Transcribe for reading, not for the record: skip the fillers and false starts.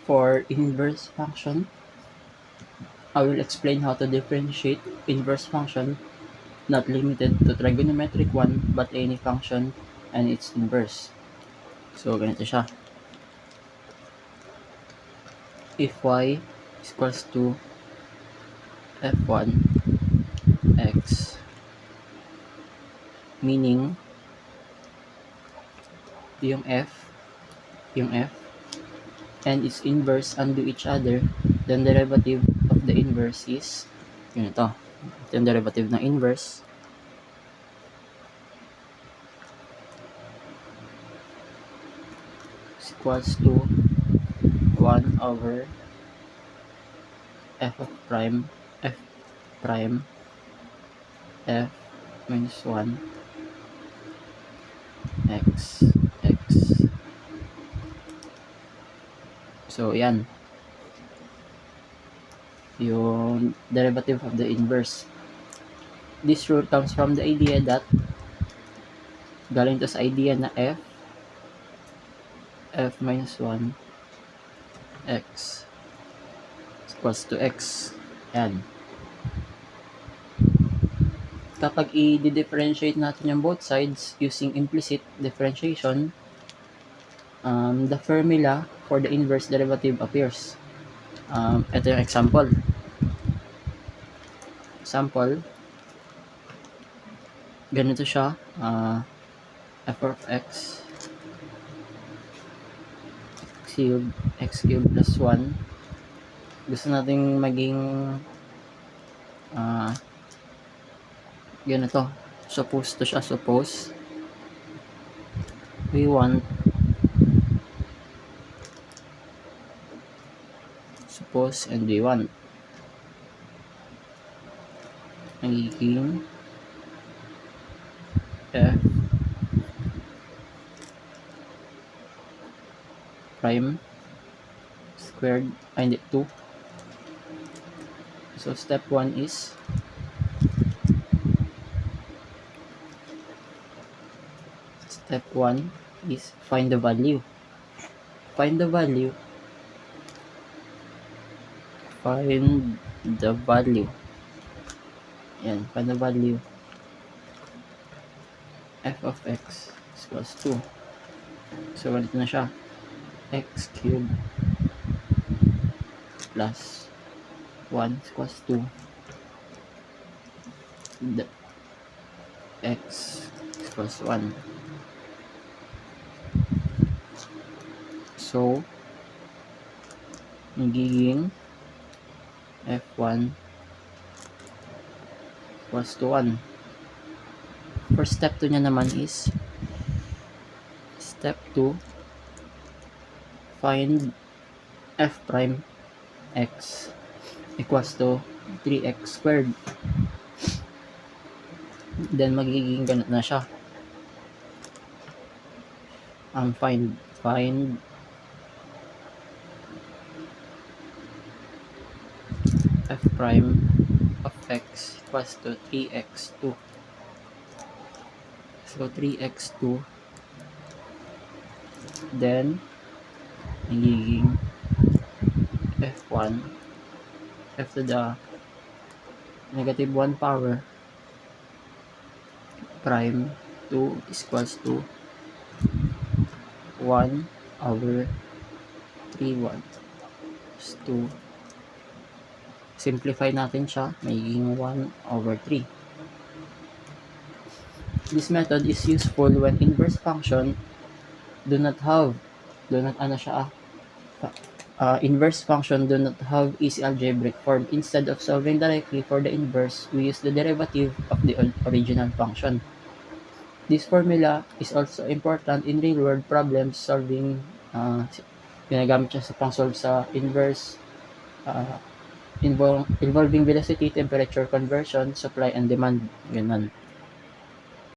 For inverse function, I will explain how to differentiate inverse function not limited to trigonometric one but any function and its inverse. So, ganito siya. If y is equals to f1 x, meaning yung f and its inverse undo each other, then derivative of the inverse is yun ito. Ito yung derivative ng inverse. Is equals to 1 over f of prime f prime f minus 1 x. So, yan. Yung derivative of the inverse. This rule comes from the idea that galing to sa idea na f minus 1 x is equals to x. Yan. Kapag i-differentiate natin yung both sides using implicit differentiation, the formula for the inverse derivative appears. Ito yung example. Ganito siya. F of x cubed plus 1. Gusto nating maging ganito. Suppose we want magiging f prime squared, 2. So step 1 is find the value. Find the value f of x is equals to, so ganito na siya, x cubed plus 1 is equals to the x is equals 1. So, magiging f1 equals to 1. First step 2 niya naman is step 2, find f prime x equals to 3x squared. Then magiging ganito na siya. Find f prime of x equals to 3x2. So 3x2, then magiging f1 f to the negative 1 power prime 2 is equals to 1 over 3 1 is 2. Simplify natin siya, magiging 1 over 3. This method is useful when inverse function inverse function do not have easy algebraic form. Instead of solving directly for the inverse, we use the derivative of the original function. This formula is also important in real-world problems solving. Ginagamit siya sa pang-solve sa inverse involving velocity, temperature conversion, supply and demand. Ganun.